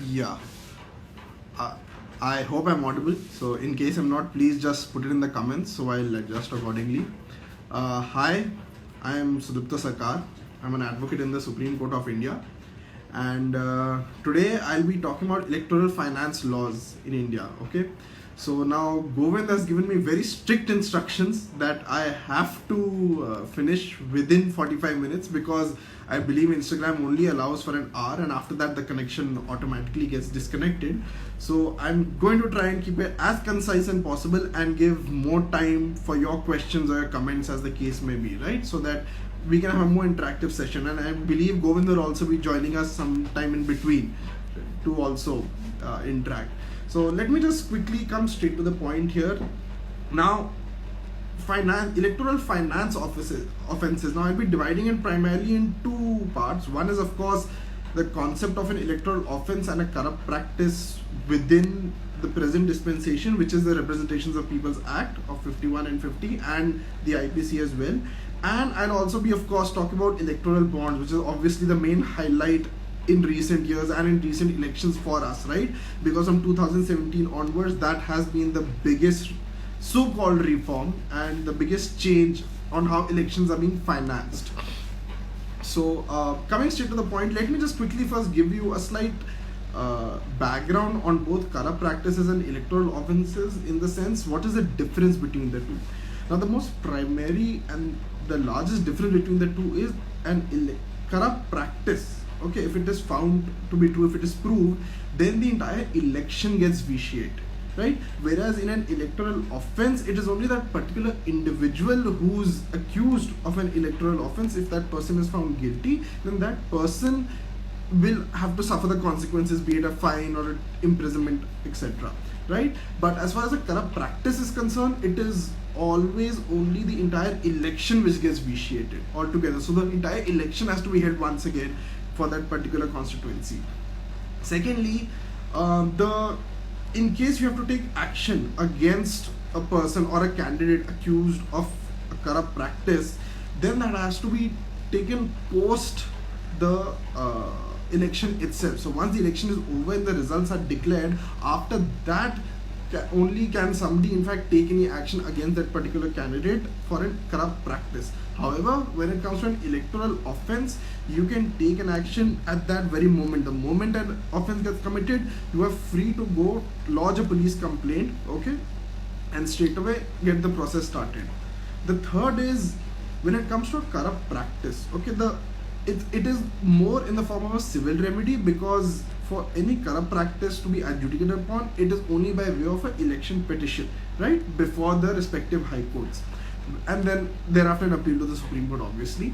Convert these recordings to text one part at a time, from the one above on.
Yeah, uh, I hope I'm audible. So, in case I'm not, please just put it in the comments so I'll adjust accordingly. Hi, I am Sudipto Sircar. I'm an advocate in the Supreme Court of India, and today I'll be talking about electoral finance laws in India. Okay, so now Govind has given me very strict instructions that I have to finish within 45 minutes because I believe Instagram only allows for an hour, and after that the connection automatically gets disconnected. So I'm going to try and keep it as concise as possible and give more time for your questions or your comments as the case may be, right? So that we can have a more interactive session, and I believe Govind will also be joining us sometime in between to also interact. So let me just quickly come straight to the point here. Now, electoral finance offenses. Now I'll be dividing it primarily in two parts. One is of course the concept of an electoral offense and a corrupt practice within the present dispensation, which is the Representations of People's Act of 51 and 50 and the IPC as well. And I'll also be of course talking about electoral bonds, which is obviously the main highlight in recent years and in recent elections for us, right? Because from 2017 onwards, that has been the biggest so-called reform and the biggest change on how elections are being financed. So coming straight to the point, let me just quickly first give you a slight background on both corrupt practices and electoral offenses, in the sense what is the difference between the two. Now the most primary and the largest difference between the two is corrupt practice. Okay, if it is found to be true, if it is proved, then the entire election gets vitiated, right? Whereas in an electoral offense, it is only that particular individual who's accused of an electoral offense. If that person is found guilty, then that person will have to suffer the consequences, be it a fine or an imprisonment, etc., right? But as far as a corrupt practice is concerned, it is always only the entire election which gets vitiated altogether. So the entire election has to be held once again for that particular constituency. Secondly, in case you have to take action against a person or a candidate accused of a corrupt practice, then that has to be taken post the election itself. So once the election is over and the results are declared, after that only can somebody in fact take any action against that particular candidate for a corrupt practice. However, when it comes to an electoral offense, you can take an action at that very moment. The moment an offense gets committed, you are free to go lodge a police complaint, okay, and straight away get the process started. The third is when it comes to a corrupt practice, okay, it is more in the form of a civil remedy, because for any corrupt practice to be adjudicated upon, it is only by way of an election petition, right, before the respective high courts, and then thereafter an appeal to the Supreme Court, obviously.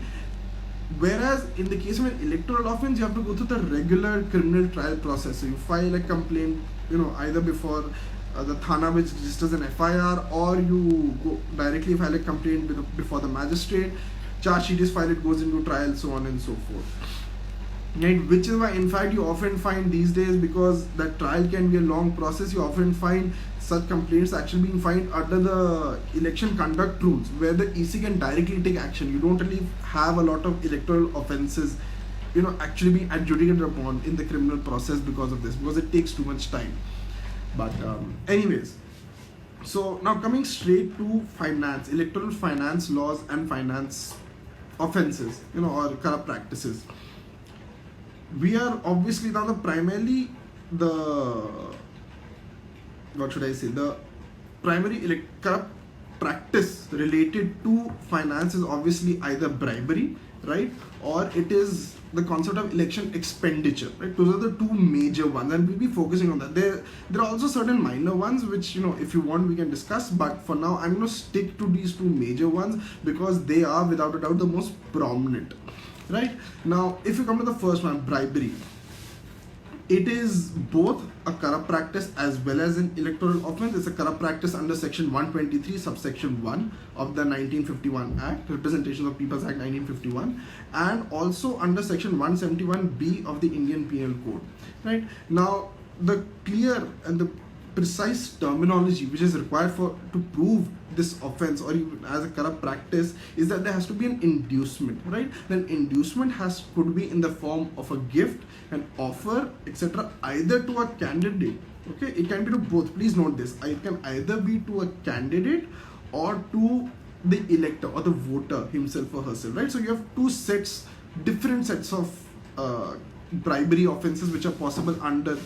Whereas in the case of an electoral offense, you have to go through the regular criminal trial process. So you file a complaint, either before the Thana, which registers an FIR, or you go directly file a complaint before the magistrate. Charge sheet is filed, it goes into trial, so on and so forth. Right, which is why in fact you often find these days, because that trial can be a long process, you often find such complaints actually being filed under the election conduct rules, where the EC can directly take action. You don't really have a lot of electoral offenses actually being adjudicated upon in the criminal process because of this, because it takes too much time. But anyways, so now coming straight to finance, electoral finance laws and finance offenses, or corrupt practices. We are obviously now the primary corrupt practice related to finance is obviously either bribery, right, or it is the concept of election expenditure, right? Those are the two major ones, and we'll be focusing on that. There are also certain minor ones which, if you want, we can discuss, but for now I'm going to stick to these two major ones because they are without a doubt the most prominent. Right, now if you come to the first one, bribery, it is both a corrupt practice as well as an electoral offense. It's a corrupt practice under section 123 subsection 1 of the 1951 Act, Representation of People's Act 1951, and also under section 171B of the Indian Penal Code. Right, now the clear and the precise terminology which is required to prove this offense or even as a corrupt practice is that there has to be an inducement, right? Then inducement could be in the form of a gift, an offer, etc., either to a candidate. Okay, it can be to both. Please note this. It can either be to a candidate or to the elector or the voter himself or herself, right? So you have different sets of bribery offenses which are possible under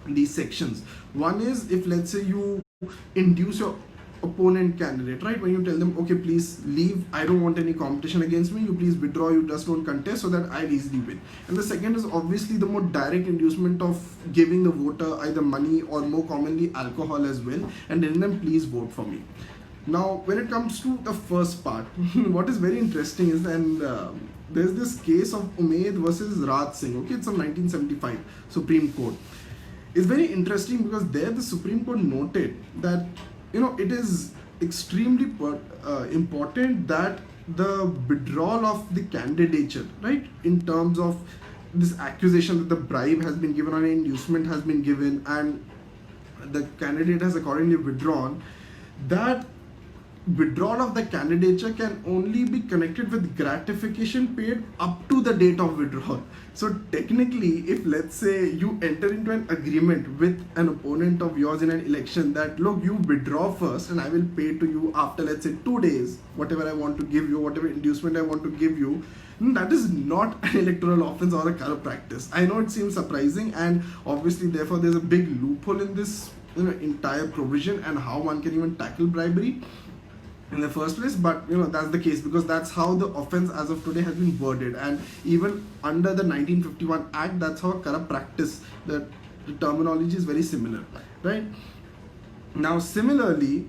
these sections. One is if, let's say, you induce your opponent candidate, right? When you tell them, okay, please leave, I don't want any competition against me, you please withdraw, you just don't contest so that I easily win. And the second is obviously the more direct inducement of giving the voter either money or more commonly alcohol as well, and telling them, please vote for me. Now, when it comes to the first part, what is very interesting is, and there's this case of Umaid versus Raj Singh. Okay, it's from 1975 Supreme Court. It's very interesting because there the Supreme Court noted that it is extremely important that the withdrawal of the candidature, right, in terms of this accusation that the bribe has been given or an inducement has been given and the candidate has accordingly withdrawn, that withdrawal of the candidature can only be connected with gratification paid up to the date of withdrawal. So technically, if, let's say, you enter into an agreement with an opponent of yours in an election that, look, you withdraw first and I will pay to you after, let's say, 2 days, whatever I want to give you, whatever inducement I want to give you, that is not an electoral offense or a corrupt practice. I know it seems surprising, and obviously therefore there's a big loophole in this entire provision and how one can even tackle bribery in the first place, but that's the case because that's how the offense as of today has been worded, and even under the 1951 Act, that's how corrupt practice, the terminology is very similar, right? Now similarly,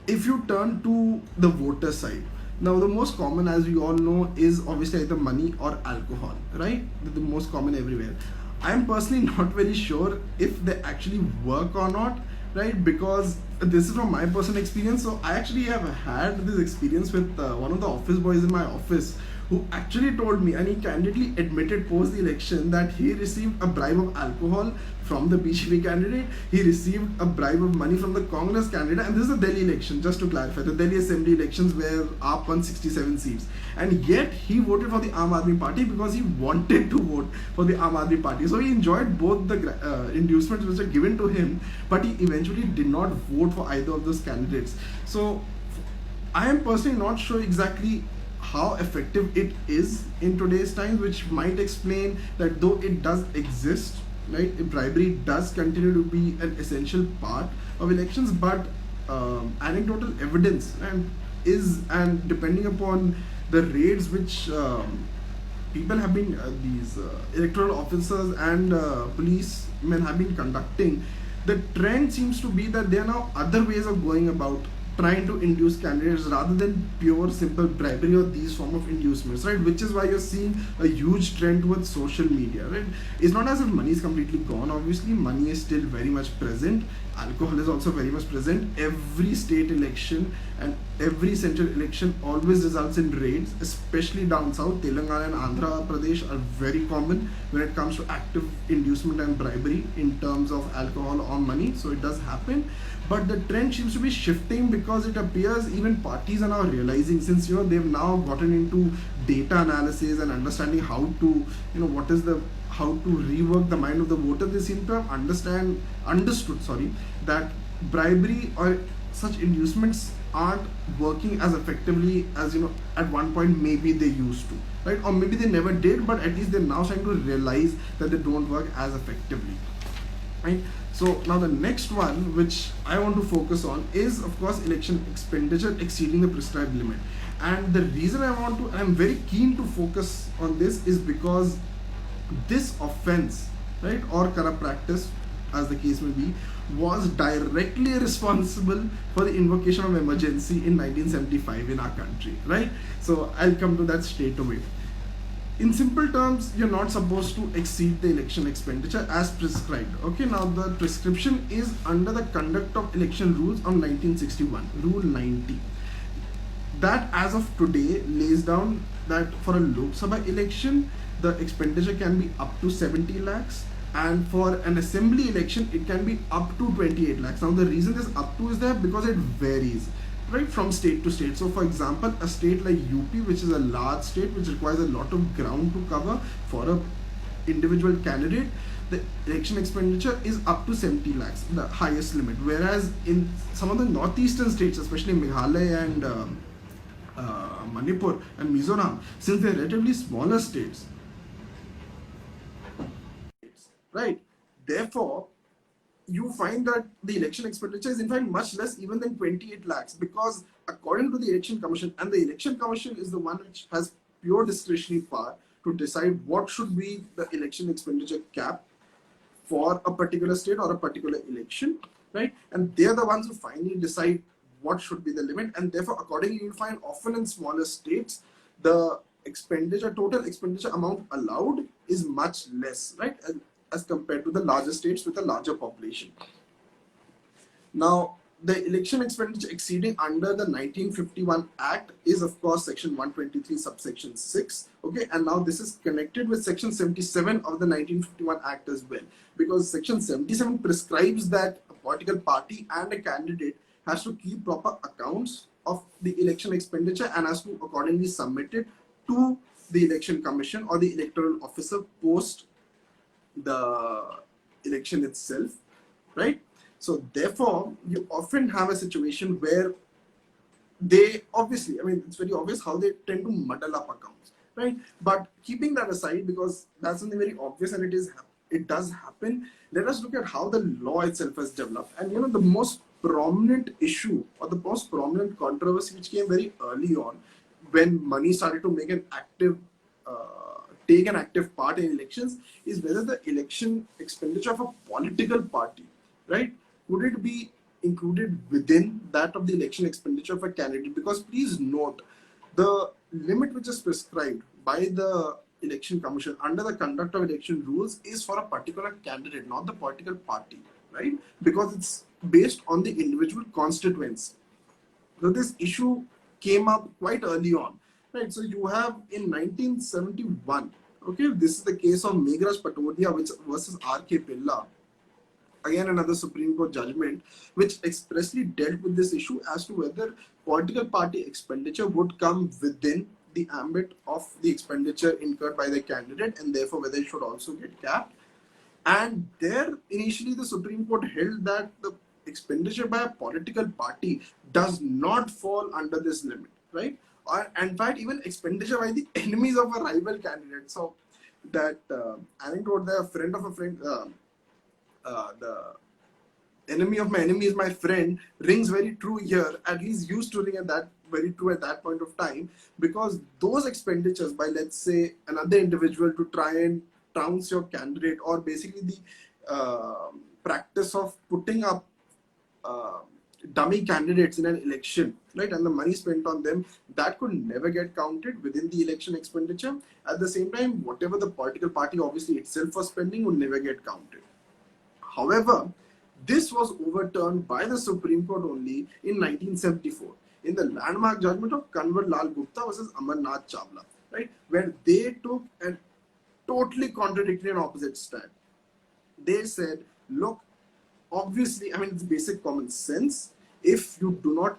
if you turn to the voter side, now the most common, as we all know, is obviously either money or alcohol, right? The most common everywhere. I am personally not very sure if they actually work or not, right? Because this is from my personal experience. So I actually have had this experience with one of the office boys in my office who actually told me, and he candidly admitted post the election, that he received a bribe of alcohol from the BJP candidate, he received a bribe of money from the Congress candidate, and this is the Delhi election, just to clarify, the Delhi Assembly elections where AAP won 67 seats, and yet he voted for the Aam Aadmi Party because he wanted to vote for the Aam Aadmi Party. So he enjoyed both the inducements which were given to him, but he eventually did not vote for either of those candidates. So I am personally not sure exactly how effective it is in today's times, which might explain that though it does exist, right, bribery does continue to be an essential part of elections, but anecdotal evidence and depending upon the raids which people have been, these electoral officers and policemen have been conducting, the trend seems to be that there are now other ways of going about trying to induce candidates rather than pure simple bribery or these form of inducements, right? Which is why you're seeing a huge trend towards social media, right? It's not as if money is completely gone. Obviously, money is still very much present. Alcohol is also very much present. Every state election and every central election always results in raids, especially down south. Telangana and Andhra Pradesh are very common when it comes to active inducement and bribery in terms of alcohol or money. So it does happen. But the trend seems to be shifting because it appears even parties are now realizing, since they've now gotten into data analysis and understanding how to how to rework the mind of the voter. They seem to have understood that bribery or such inducements aren't working as effectively as at one point maybe they used to, right? Or maybe they never did, but at least they're now starting to realize that they don't work as effectively, right? So now the next one which I want to focus on is, of course, election expenditure exceeding the prescribed limit. And the reason I'm very keen to focus on this is because this offense, right, or corrupt practice, as the case may be, was directly responsible for the invocation of emergency in 1975 in our country, right? So I'll come to that straight away. In simple terms, you're not supposed to exceed the election expenditure as prescribed. Okay, now the prescription is under the Conduct of Election Rules of 1961, Rule 90. That as of today lays down that for a Lok Sabha election, the expenditure can be up to 70 lakhs. and for an assembly election it can be up to 28 lakhs. Now the reason this up to is there because it varies, right, from state to state. So for example, a state like UP, which is a large state which requires a lot of ground to cover for a individual candidate, the election expenditure is up to 70 lakhs, the highest limit. Whereas in some of the northeastern states, especially Meghalaya and Manipur and Mizoram, since they're relatively smaller states, right, therefore you find that the election expenditure is in fact much less even than 28 lakhs, because according to the election commission, and the election commission is the one which has pure discretionary power to decide what should be the election expenditure cap for a particular state or a particular election, right? And they're the ones who finally decide what should be the limit, and therefore accordingly you'll find often in smaller states the total expenditure amount allowed is much less, right, as compared to the larger states with a larger population. Now, the election expenditure exceeding under the 1951 Act is of course section 123 subsection 6. Okay, and now this is connected with section 77 of the 1951 Act as well, because section 77 prescribes that a political party and a candidate has to keep proper accounts of the election expenditure and has to accordingly submit it to the election commission or the electoral officer post the election itself, right? So therefore, you often have a situation where they obviously, I mean, it's very obvious how they tend to muddle up accounts, right? But keeping that aside, because that's something very obvious and it does happen, let us look at how the law itself has developed. And the most prominent issue or the most prominent controversy which came very early on when money started to make an active take an active part in elections is whether the election expenditure of a political party, right, would it be included within that of the election expenditure of a candidate? Because please note, the limit which is prescribed by the election commission under the conduct of election rules is for a particular candidate, not the political party, right? Because it's based on the individual constituency. So this issue came up quite early on, right? So you have in 1971, okay, this is the case of Meghraj Patodia versus R.K. Pilla. Again, another Supreme Court judgment which expressly dealt with this issue as to whether political party expenditure would come within the ambit of the expenditure incurred by the candidate, and therefore whether it should also get capped. And there, initially, the Supreme Court held that the expenditure by a political party does not fall under this limit, right? Or, in fact, even expenditure by the enemies of a rival candidate. So that anecdote, the friend of a friend, the enemy of my enemy is my friend, rings very true here, at least used to ring at that very true at that point of time, because those expenditures by, let's say, another individual to try and trounce your candidate, or basically the practice of putting up dummy candidates in an election, right, and the money spent on them, that could never get counted within the election expenditure. At the same time, whatever the political party obviously itself was spending would never get counted. However, this was overturned by the Supreme Court only in 1974 in the landmark judgment of Kanwar Lal Gupta versus Amarnath Chawla, right, where they took a totally contradictory and opposite stand. They said, look, obviously, I mean, it's basic common sense. If you do not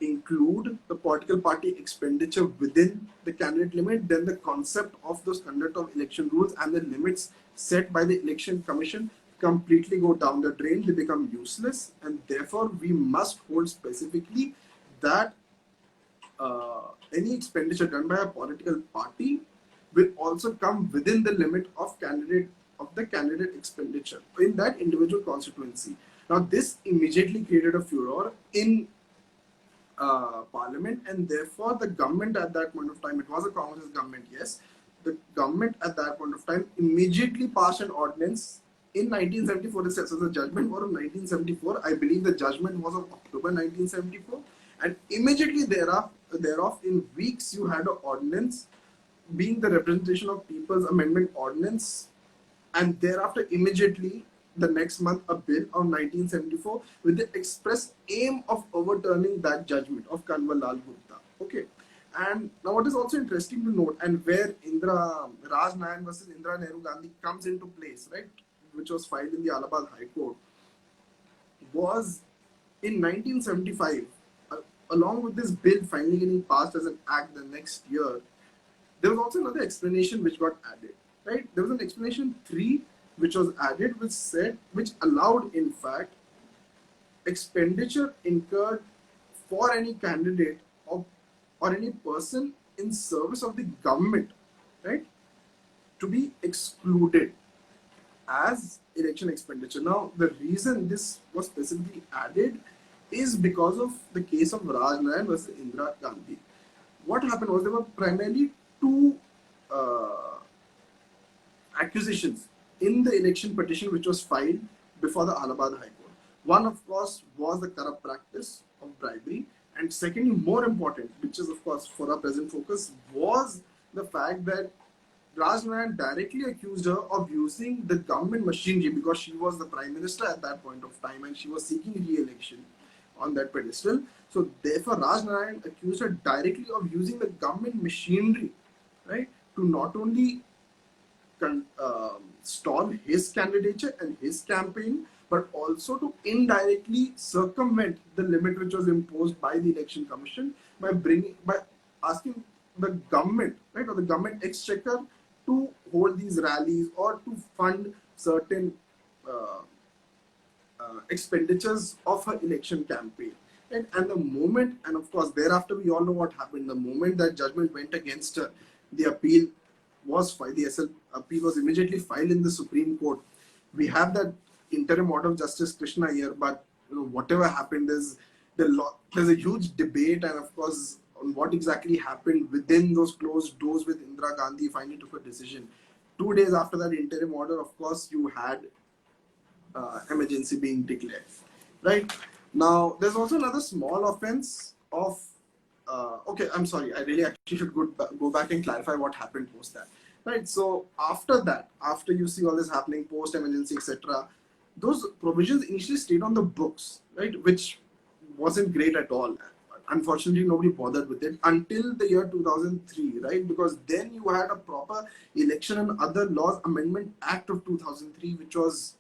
include the political party expenditure within the candidate limit, then the concept of those conduct of election rules and the limits set by the election commission completely go down the drain. They become useless, and therefore we must hold specifically that any expenditure done by a political party will also come within the limit of the candidate expenditure in that individual constituency. Now, this immediately created a furor in Parliament, and therefore the government at that point of time, it was a Congress government, yes, the government at that point of time immediately passed an ordinance in 1974 itself. So the judgment was of 1974. I believe the judgment was of October 1974, and immediately thereof, in weeks, you had an ordinance being the Representation of People's Amendment Ordinance, and thereafter immediately the next month a bill of 1974 with the express aim of overturning that judgment of Kanwar Lal Gupta. Okay. And now what is also interesting to note, and where Raj Nayan versus Indira Nehru Gandhi comes into place, right, which was filed in the Allahabad High Court, was in 1975, along with this bill finally getting passed as an act the next year, there was also another explanation which got added, right? There was an explanation 3 which was added, which allowed, in fact, expenditure incurred for any candidate or any person in service of the government, right, to be excluded as election expenditure. Now, the reason this was specifically added is because of the case of Raj Nayan versus Indira Gandhi. What happened was there were primarily two uh, accusations in the election petition which was filed before the Allahabad High Court. One, of course, was the corrupt practice of bribery, and secondly, more important, which is of course for our present focus, was the fact that Raj Nayan directly accused her of using the government machinery because she was the prime minister at that point of time and she was seeking re-election on that pedestal. So therefore, Raj Nayan accused her directly of using the government machinery, right, to not only stall his candidature and his campaign, but also to indirectly circumvent the limit which was imposed by the election commission by asking the government, right, or the government exchequer to hold these rallies or to fund certain uh, expenditures of her election campaign. Right? And the moment, and of course, thereafter, we all know what happened. The moment that judgment went against her, the appeal was filed, the SL appeal was immediately filed in the Supreme Court. We have that interim order of Justice Krishna here, but whatever happened, there's a huge debate, and of course, on what exactly happened within those closed doors with Indira Gandhi finally took a decision. 2 days after that interim order, of course, you had emergency being declared. Right now, there's also another small offense of. Okay, I'm sorry. I really actually should go back and clarify what happened post that. Right. So after that, after you see all this happening, post emergency, etc., those provisions initially stayed on the books, right, which wasn't great at all. Unfortunately, nobody bothered with it until the year 2003, right? Because then you had a proper Election and Other Laws Amendment Act of 2003, which was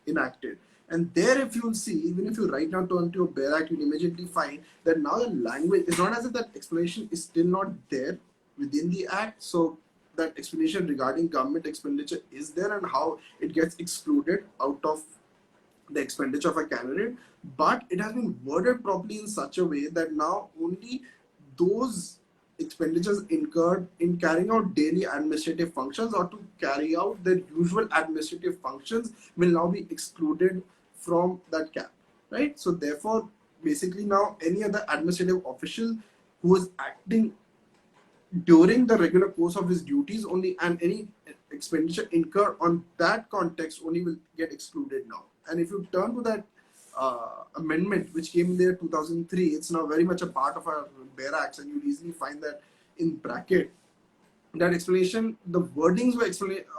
enacted. And there, if you'll see, even if you right now turn to your Bare Act, you'll immediately find that now the language is not as if that explanation is still not there within the Act. So that explanation regarding government expenditure is there and how it gets excluded out of the expenditure of a candidate, but it has been worded properly in such a way that now only those expenditures incurred in carrying out daily administrative functions or to carry out their usual administrative functions will now be excluded from that cap, right? So therefore, basically now any other administrative official who is acting during the regular course of his duties only, and any expenditure incurred on that context only will get excluded now. And if you turn to that amendment which came in there 2003, it's now very much a part of our Bare Acts, and you easily find that in bracket that explanation, the wordings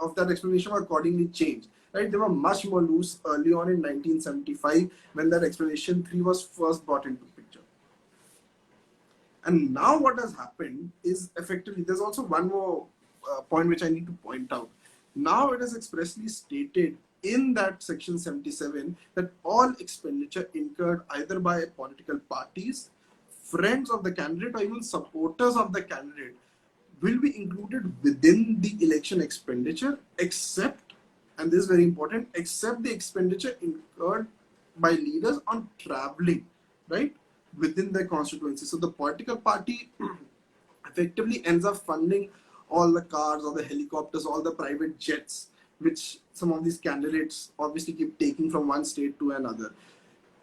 of that explanation were accordingly changed. Right, they were much more loose early on in 1975 when that explanation 3 was first brought into picture. And now what has happened is effectively, there's also one more point which I need to point out. Now it is expressly stated in that section 77 that all expenditure incurred either by political parties, friends of the candidate, or even supporters of the candidate will be included within the election expenditure, except, and this is very important, except the expenditure incurred by leaders on traveling, right, within their constituency. So the political party effectively ends up funding all the cars or the helicopters, all the private jets, which some of these candidates obviously keep taking from one state to another.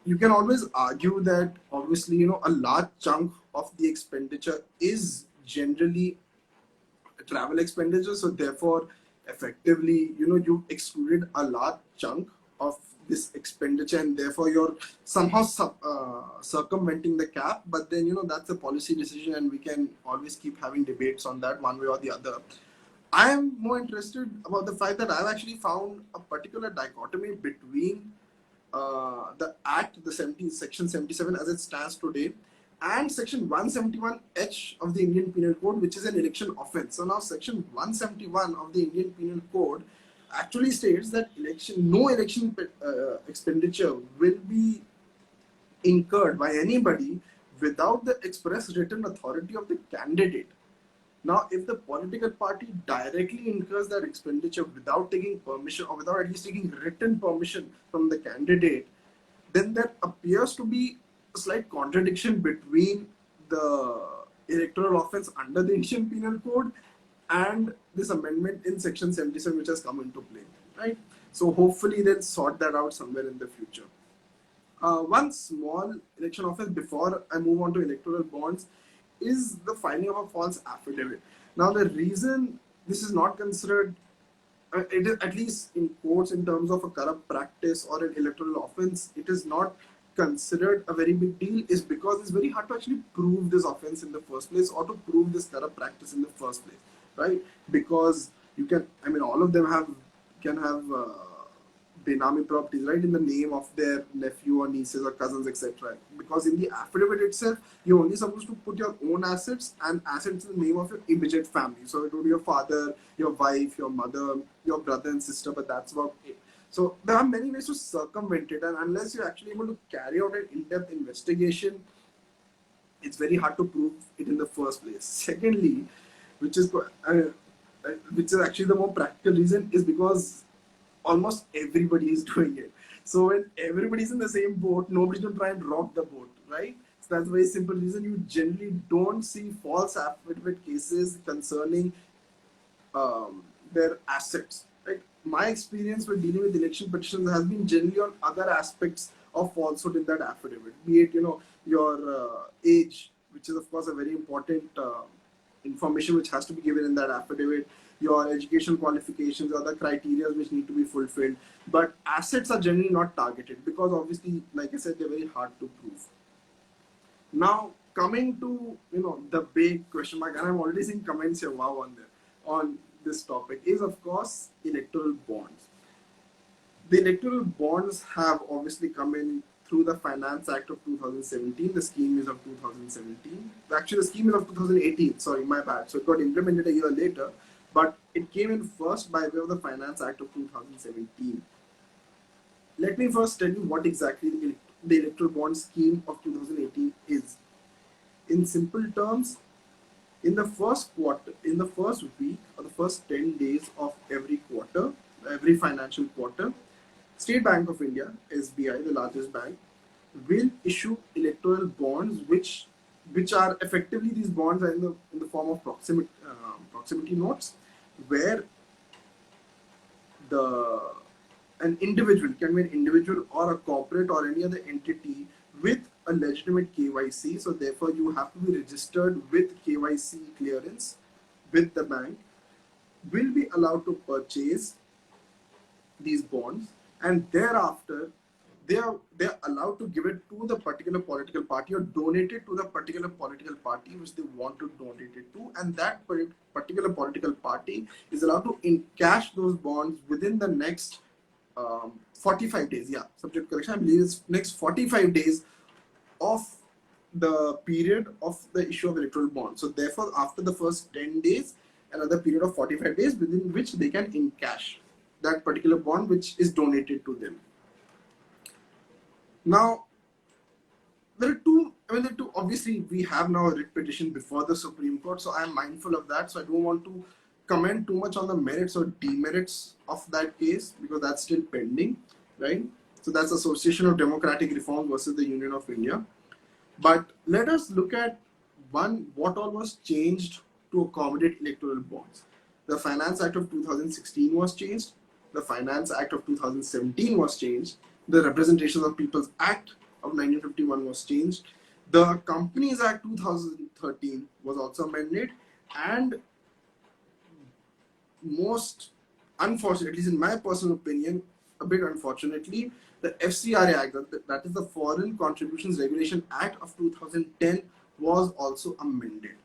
You can always argue that obviously, a large chunk of the expenditure is generally travel expenditure. So therefore, effectively, you excluded a large chunk of this expenditure, and therefore you're somehow circumventing the cap. But then, that's a policy decision, and we can always keep having debates on that one way or the other. I am more interested about the fact that I've actually found a particular dichotomy between the Act, the section 77 as it stands today, and section 171H of the Indian Penal Code, which is an election offence. So now section 171 of the Indian Penal Code actually states that no election expenditure will be incurred by anybody without the express written authority of the candidate. Now, if the political party directly incurs that expenditure without taking permission or without at least taking written permission from the candidate, then there appears to be a slight contradiction between the electoral offence under the Indian Penal Code and this amendment in section 77 which has come into play, right? So hopefully they'll sort that out somewhere in the future. One small election offence before I move on to electoral bonds is the filing of a false affidavit. Now, the reason this is not considered, it is at least in courts in terms of a corrupt practice or an electoral offence, it is not considered a very big deal, is because it's very hard to actually prove this offence in the first place or to prove this corrupt practice in the first place, right? Because you can, I mean, all of them can have benami properties, right, in the name of their nephew or nieces or cousins, etc. Because in the affidavit itself, you're only supposed to put your own assets and assets in the name of your immediate family. So it would be your father, your wife, your mother, your brother and sister, but that's about it. So there are many ways to circumvent it, and unless you're actually able to carry out an in-depth investigation, it's very hard to prove it in the first place. Secondly, which is actually the more practical reason, is because almost everybody is doing it. So when everybody's in the same boat, nobody's going to try and rock the boat, right? So that's a very simple reason you generally don't see false affidavit cases concerning their assets. Right? My experience with dealing with election petitions has been generally on other aspects of falsehood in that affidavit, be it your age, which is of course a very important information which has to be given in that affidavit, your education qualifications, other criteria which need to be fulfilled. But assets are generally not targeted because obviously, like I said, they're very hard to prove. Now, coming to the big question mark, and I'm already seeing comments here, wow, on this topic, is of course electoral bonds. The electoral bonds have obviously come in through the Finance Act of 2017. The scheme is of 2017. Actually, the scheme is of 2018. Sorry, my bad. So it got implemented a year later, but it came in first by way of the Finance Act of 2017. Let me first tell you what exactly the electoral bond scheme of 2018 is. In simple terms, in the first week or the first 10 days of every quarter, every financial quarter, State Bank of India, SBI, the largest bank, will issue electoral bonds, which are effectively, these bonds are in the form of proximity notes, where an individual can be an individual or a corporate or any other entity with a legitimate KYC. So therefore, you have to be registered with KYC clearance with the bank, will be allowed to purchase these bonds, and thereafter they're allowed to give it to the particular political party or donate it to the particular political party which they want to donate it to, and that particular political party is allowed to encash those bonds within the next 45 days. Yeah, subject correction, I believe it's next 45 days of the period of the issue of electoral bonds. So therefore, after the first 10 days, another period of 45 days within which they can encash that particular bond which is donated to them. Now, there are two, obviously we have now a writ petition before the Supreme Court, so I am mindful of that, so I don't want to comment too much on the merits or demerits of that case because that's still pending, right? So that's Association of Democratic Reform versus the Union of India. But let us look at what all was changed to accommodate electoral bonds. The Finance Act of 2016 was changed. The Finance Act of 2017 was changed. The Representations of People's Act of 1951 was changed. The Companies Act 2013 was also amended, and most unfortunately, at least in my personal opinion, a bit unfortunately, the FCRA Act, that is the Foreign Contributions Regulation Act of 2010, was also amended.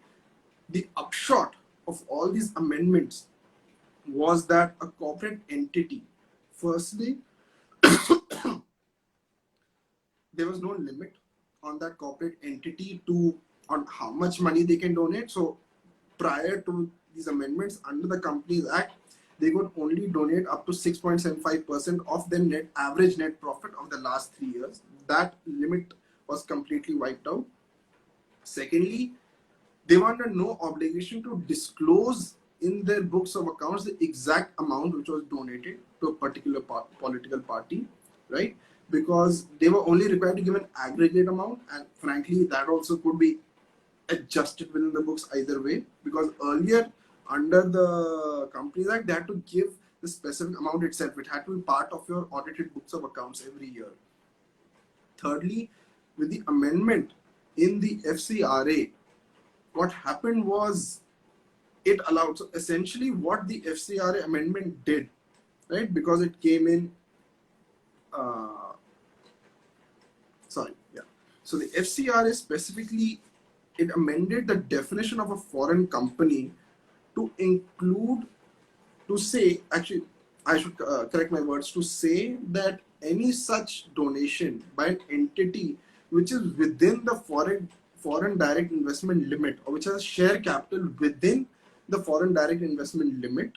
The upshot of all these amendments was that a corporate entity, firstly, there was no limit on that corporate entity to on how much money they can donate. So prior to these amendments under the Companies Act, they could only donate up to 6.75% of their average net profit of the last 3 years. That limit was completely wiped out. Secondly, they were under no obligation to disclose in their books of accounts the exact amount which was donated to a particular political party, right? Because they were only required to give an aggregate amount, and frankly, that also could be adjusted within the books either way. Because earlier, under the Companies Act, they had to give the specific amount itself. It had to be part of your audited books of accounts every year. Thirdly, with the amendment in the FCRA, what happened was it allowed. So essentially, what the FCRA amendment did, right? Because it came in, sorry, yeah. So the FCRA specifically, it amended the definition of a foreign company to include, to say, actually, I should correct my words, to say that any such donation by an entity which is within the foreign direct investment limit, or which has share capital within the foreign direct investment limit,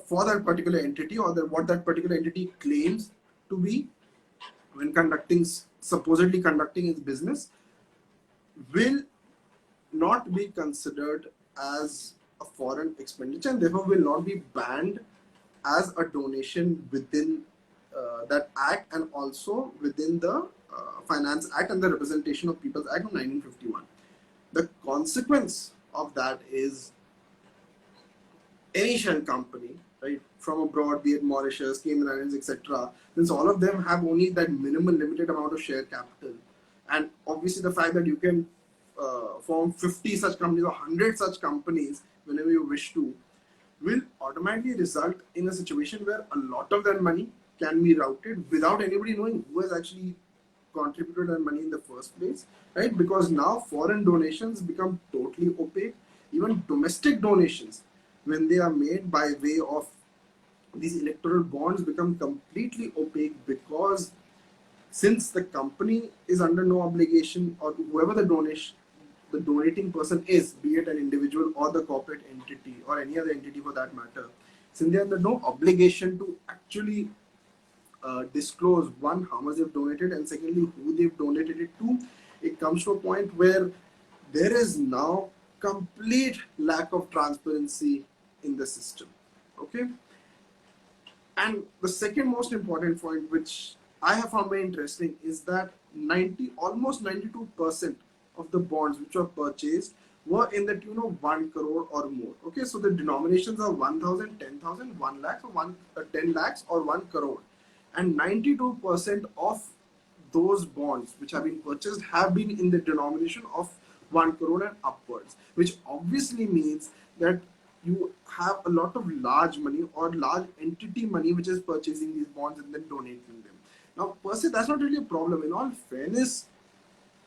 for that particular entity, or what that particular entity claims to be when supposedly conducting its business, will not be considered as a foreign expenditure, and therefore will not be banned as a donation within that act, and also within the Finance Act and the Representation of People's Act of 1951. The consequence of that is any shell company, right, from abroad, be it Mauritius, Cayman Islands, etc., since all of them have only that minimal limited amount of share capital, and obviously the fact that you can form 50 such companies or 100 such companies whenever you wish to, will automatically result in a situation where a lot of that money can be routed without anybody knowing who has actually contributed that money in the first place, right? Because now foreign donations become totally opaque. Even domestic donations, when they are made by way of these electoral bonds, become completely opaque, because since the company is under no obligation, or whoever the donating person is, be it an individual or the corporate entity or any other entity for that matter, since they are under no obligation to actually disclose, one, how much they've donated, and secondly, who they've donated it to, it comes to a point where there is now complete lack of transparency in the system. Okay. And the second most important point, which I have found very interesting, is that almost 92% of the bonds which were purchased were in the tune of 1 crore or more. Okay, so the denominations are 1,000, 10,000, 1 lakh, or 10 lakhs, or 1 crore. And 92% of those bonds which have been purchased have been in the denomination of 1 crore and upwards, which obviously means that you have a lot of large money or large entity money which is purchasing these bonds and then donating them. Now, per se, that's not really a problem. In all fairness,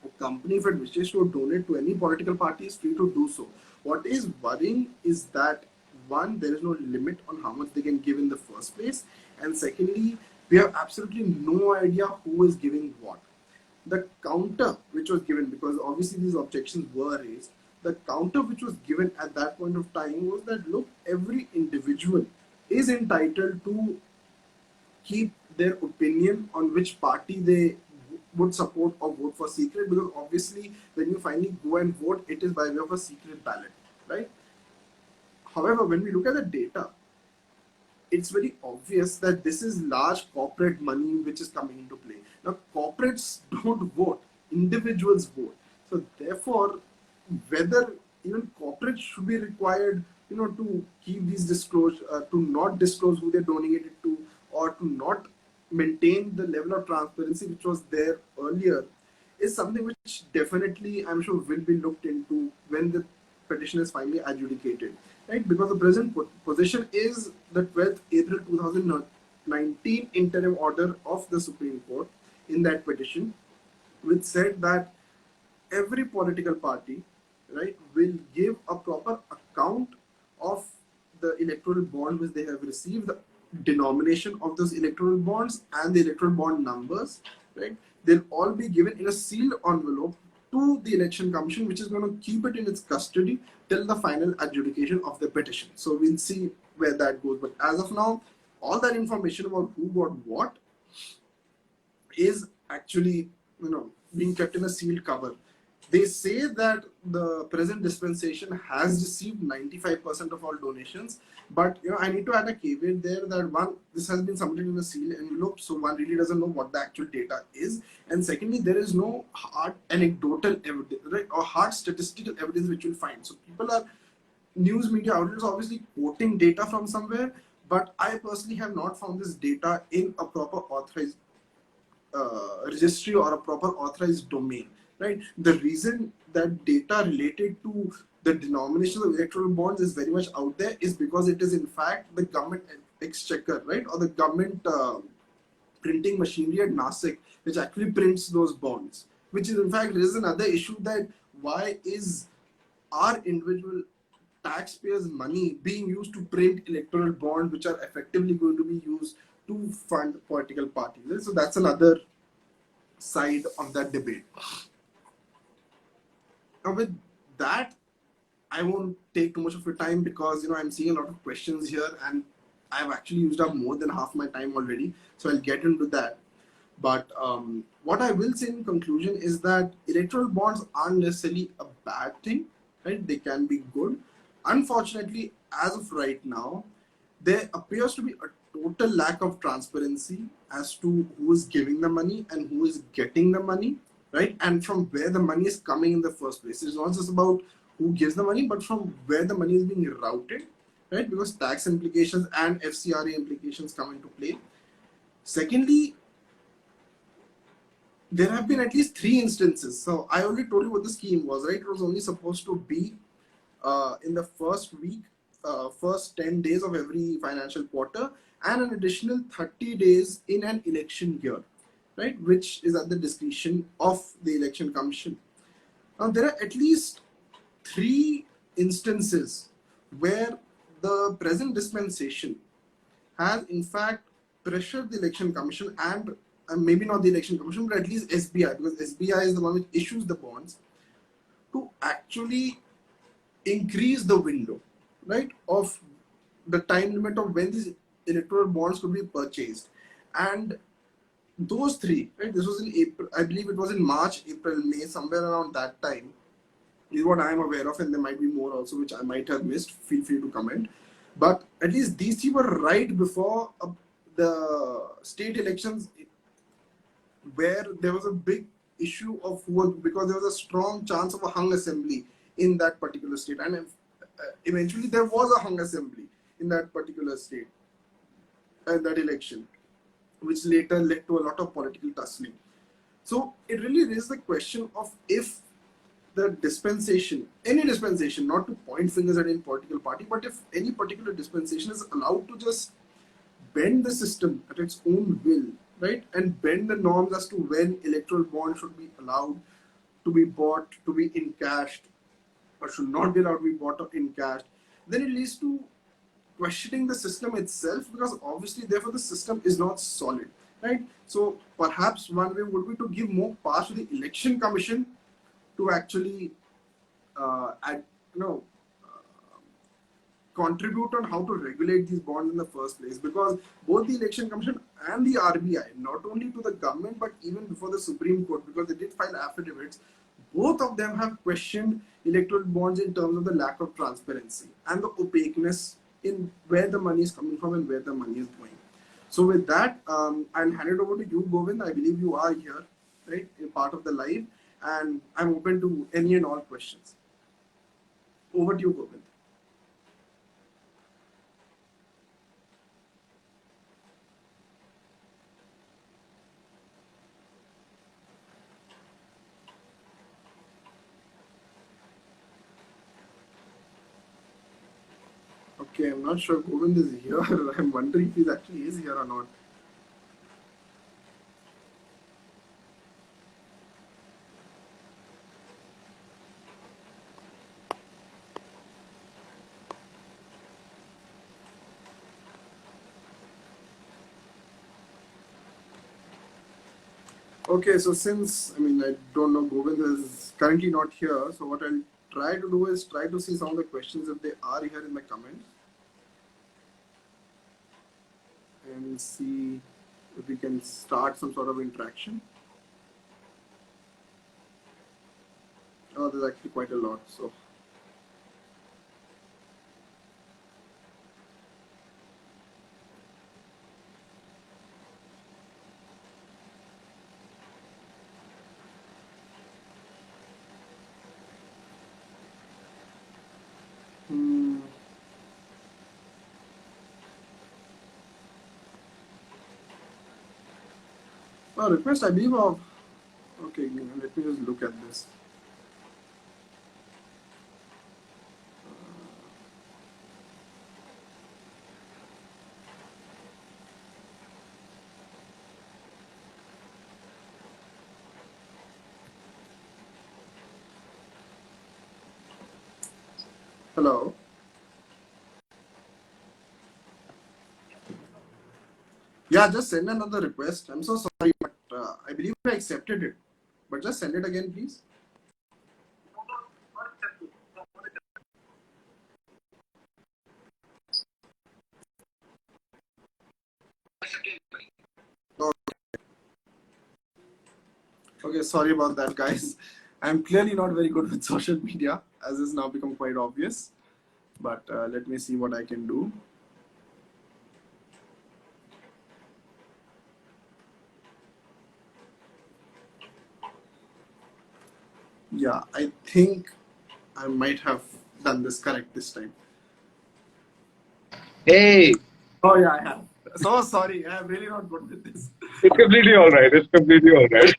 a company, if it wishes to donate to any political party, is free to do so. What is worrying is that, one, there is no limit on how much they can give in the first place, and secondly, we have absolutely no idea who is giving what. The counter which was given, because obviously these objections were raised, the counter which was given at that point of time was that, look, every individual is entitled to keep their opinion on which party they would support or vote for secret, because obviously when you finally go and vote, it is by way of a secret ballot, right? However, when we look at the data, it's very obvious that this is large corporate money which is coming into play. Now, corporates don't vote, individuals vote. So therefore, whether even corporates should be required, to keep these disclosure, to not disclose who they're donating it to, or to not maintain the level of transparency which was there earlier, is something which definitely, I'm sure, will be looked into when the petition is finally adjudicated, right? Because the present position is the 12th April 2019 interim order of the Supreme Court in that petition, which said that every political party, right, will give a proper account of the electoral bond which they have received, the denomination of those electoral bonds and the electoral bond numbers, right? they'll all be given in a sealed envelope to the election commission, which is going to keep it in its custody till the final adjudication of the petition. So we'll see where that goes. But as of now, all that information about who got what is actually, being kept in a sealed cover. They say that the present dispensation has received 95% of all donations, but I need to add a caveat there that one, this has been submitted in a sealed envelope, so one really doesn't know what the actual data is, and secondly, there is no hard anecdotal evidence, right, or hard statistical evidence which you'll find. So people are, news media outlets obviously quoting data from somewhere, but I personally have not found this data in a proper authorized registry or a proper authorized domain, right? The reason that data related to the denominations of electoral bonds is very much out there is because it is in fact the government exchequer, right? Or the government printing machinery at Nasik, which actually prints those bonds, which is in fact, there is another issue that why is our individual taxpayers' money being used to print electoral bonds, which are effectively going to be used to fund political parties. So that's another side of that debate. Now, with that, I won't take too much of your time because I'm seeing a lot of questions here, and I've actually used up more than half my time already. So I'll get into that. But what I will say in conclusion is that electoral bonds aren't necessarily a bad thing, right? They can be good. Unfortunately, as of right now, there appears to be a total lack of transparency as to who is giving the money and who is getting the money, right? And from where the money is coming in the first place. It's not just about who gives the money, but from where the money is being routed, right? Because tax implications and FCRA implications come into play. Secondly, there have been at least 3 instances. So I already told you what the scheme was, right? It was only supposed to be in the first week, first 10 days of every financial quarter, and an additional 30 days in an election year, right? Which is at the discretion of the election commission. Now, there are at least 3 instances where the present dispensation has in fact pressured the election commission and maybe not the election commission, but at least SBI, because SBI is the one which issues the bonds, to actually increase the window, right, of the time limit of when these electoral bonds could be purchased. And those three, right, this was in April, I believe it was in March, April, May, somewhere around that time, is what I am aware of, and there might be more also which I might have missed. Feel free to comment. But at least these three were right before the state elections, where there was a big issue of who, because there was a strong chance of a hung assembly in that particular state, and eventually there was a hung assembly in that particular state and that election, which later led to a lot of political tussling. So it really raises the question of if the dispensation, any dispensation, not to point fingers at any political party, but if any particular dispensation is allowed to just bend the system at its own will, right, and bend the norms as to when electoral bonds should be allowed to be bought, to be encashed, or should not be allowed to be bought or encashed, then it leads to questioning the system itself, because obviously, therefore, the system is not solid, right? So perhaps one way would be to give more powers to the election commission to actually, add, you know, contribute on how to regulate these bonds in the first place, because both the election commission and the RBI, not only to the government but even before the Supreme Court, because they did file affidavits, both of them have questioned electoral bonds in terms of the lack of transparency and the opaqueness in where the money is coming from and where the money is going. So with that, I'll hand it over to you, Govind. I believe you are here, right, in part of the live, and I'm open to any and all questions. Over to you, Govind. Okay, I'm not sure Govind is here. I'm wondering if he actually is here or not. Okay, so since I don't know, Govind is currently not here. So what I'll try to do is try to see some of the questions if they are here in the comments, and see if we can start some sort of interaction. Oh, there's actually quite a lot. So hmm. Oh, request I believe of. Okay, let me just look at this. Hello. Yeah, just send another request. I'm so sorry, but I believe I accepted it. But just send it again, please. Okay, sorry about that, guys. I'm clearly not very good with social media, as is now become quite obvious. But let me see what I can do. Yeah, I think I might have done this correct this time. Hey, Oh yeah, I have. So sorry, I'm really not good with this. it's completely all right. It's completely all right.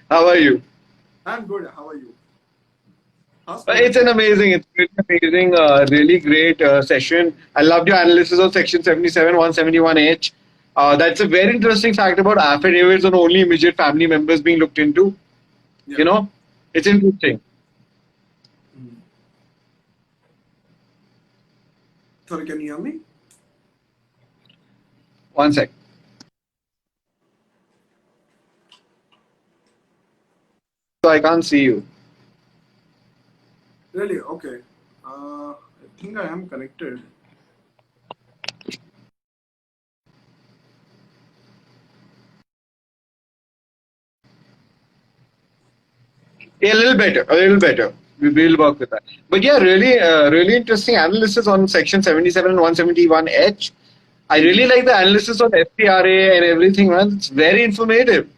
How are you? I'm good. How are you? How's It's Korea? an amazing, it's really amazing, really great session. I loved your analysis of section 77, 171H. That's a very interesting fact about affidavits on only immediate family members being looked into. Yeah. You know, it's interesting. Mhm. Sorry, can you hear me? One sec. So I can't see you. Really? Okay. I think I am connected. Yeah, a little better, a little better. We'll work with that. But yeah, really, really interesting analysis on section 77 and 171H. I really like the analysis on FPRA and everything, man. It's very informative.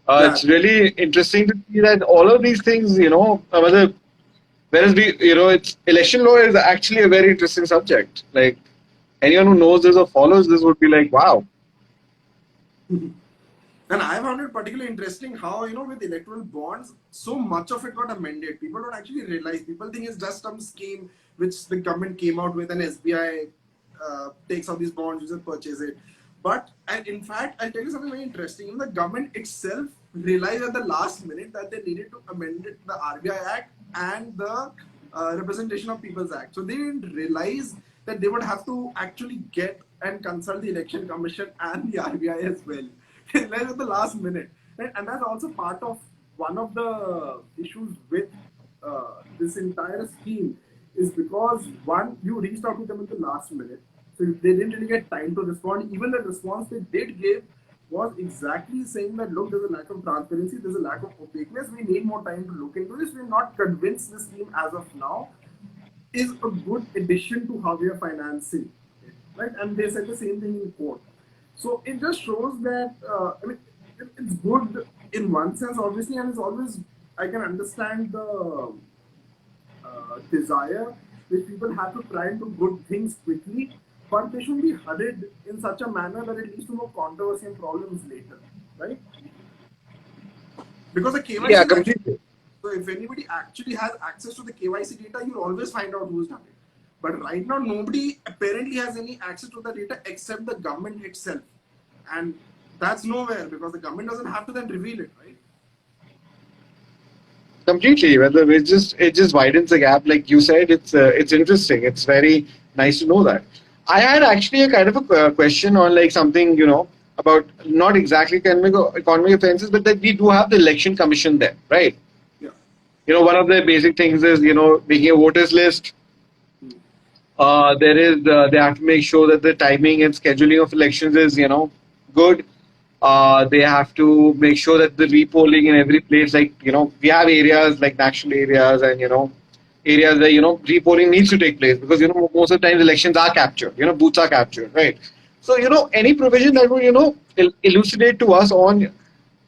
Yeah. It's really interesting to see that all of these things, whereas it's election law is actually a very interesting subject. Like anyone who knows this or follows this would be like, wow. And I found it particularly interesting how, with electoral bonds, so much of it got amended. People don't actually realize. People think it's just some scheme which the government came out with, and SBI takes out these bonds, you just purchase it. But, and in fact, I'll tell you something very interesting. The government itself realized at the last minute that they needed to amend it, the RBI Act and the Representation of People's Act. So they didn't realize that they would have to actually get and consult the Election Commission and the RBI as well. Like at the last minute. Right? And that's also part of one of the issues with this entire scheme is because one, you reached out to them at the last minute. So they didn't really get time to respond. Even the response they did give was exactly saying that look, there's a lack of transparency, there's a lack of opaqueness, we need more time to look into this. We're not convinced this scheme as of now is a good addition to how we are financing, right? And they said the same thing in court. So it just shows that it's good in one sense, obviously, and it's always I can understand the desire which people have to try and do good things quickly, but they shouldn't be hurried in such a manner that it leads to more controversy and problems later, right? Because the KYC Yeah, is actually completely. so if anybody actually has access to the KYC data, you'll always find out who's done it. But right now, nobody apparently has any access to the data except the government itself. And that's nowhere because the government doesn't have to then reveal it, right? Completely. Whether it just widens the gap, like you said, it's interesting. It's very nice to know that. I had actually a kind of a question on like something. about not exactly economic offenses, but that we do have the election commission there, right? Yeah. One of the basic things is making a voters list. There is they have to make sure that the timing and scheduling of elections is good. They have to make sure that the repolling in every place, like we have areas like national areas and areas where repolling needs to take place because most of the times elections are captured, booths are captured, right? So any provision that would elucidate to us on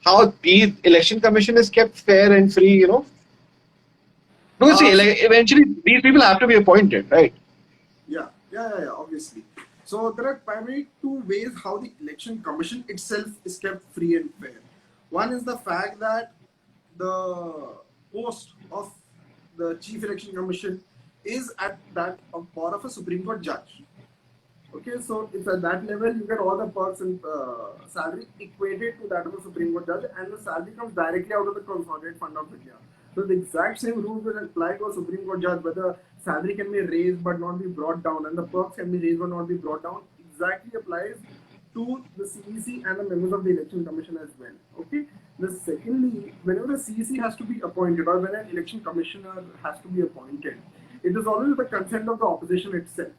how the election commission is kept fair and free, because see, So like eventually these people have to be appointed, right? yeah, obviously. So there are primarily two ways how the election commission itself is kept free and fair. One is the fact that the post of the chief election commission is at that of power of a Supreme Court judge. Okay, so it's at that level you get all the perks and salary equated to that of a Supreme Court judge, and the salary comes directly out of the Consolidated Fund of India. So the exact same rules will apply to a Supreme Court judge, whether salary can be raised but not be brought down, and the perks can be raised but not be brought down. Exactly applies to the CEC and the members of the Election Commission as well. Okay. The secondly, whenever the CEC has to be appointed or when an election commissioner has to be appointed, it is always with the consent of the opposition itself.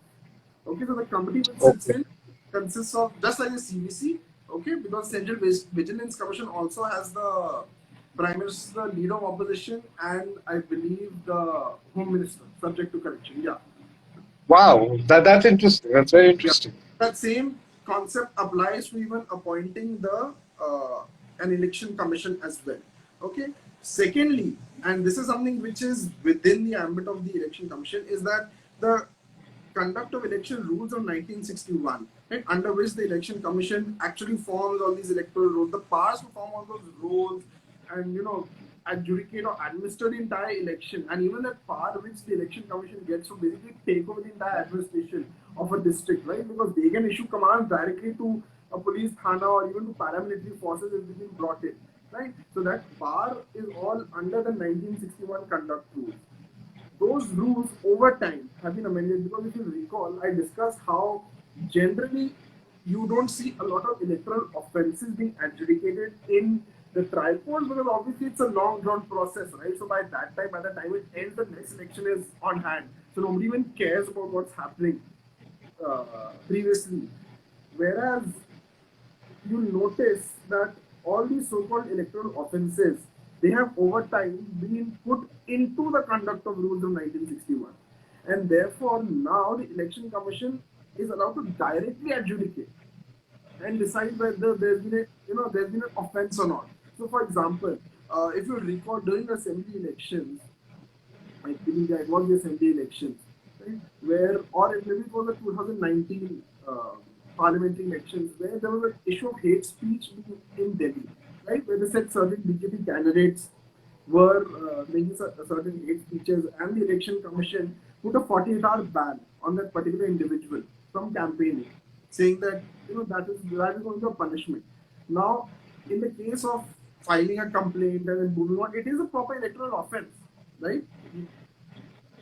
Okay, so the committee which sits Okay. in consists of just like the CVC. Okay, because Central Vigilance Commission also has the Prime Minister, the leader of opposition, and I believe the Home Minister, subject to correction. Yeah, Wow, that's interesting. That's very yeah. interesting. That same concept applies to even appointing the an election commission as well. Okay. Secondly, and this is something which is within the ambit of the election commission, is that the conduct of election rules of 1961, right, under which the election commission actually forms all these electoral rules, the powers to form all those rules and adjudicate or administer the entire election, and even that power which the election commission gets to basically take over the entire administration of a district, right? Because they can issue commands directly to a police thana or even to paramilitary forces if they've been brought in, right? So that power is all under the 1961 conduct rules. Those rules over time have been amended because if you recall, I discussed how generally you don't see a lot of electoral offences being adjudicated in the trial court because obviously it's a long drawn process, right? So by that time, by the time it ends, the next election is on hand. So nobody even cares about what's happening previously. Whereas you'll notice that all these so-called electoral offences, they have over time been put into the conduct of rules of 1961, and therefore now the election commission is allowed to directly adjudicate and decide whether there's been there's been an offence or not. So, for example, if you recall during the assembly elections, I believe that it was the assembly elections, right? Where, or maybe it was the 2019 parliamentary elections, where there was an issue of hate speech in Delhi, right? Where they said certain BJP candidates were making certain hate speeches, and the election commission put a 48-hour ban on that particular individual from campaigning, saying that that is going to be a punishment. Now, in the case of filing a complaint and then moving on, it is a proper electoral offence, right?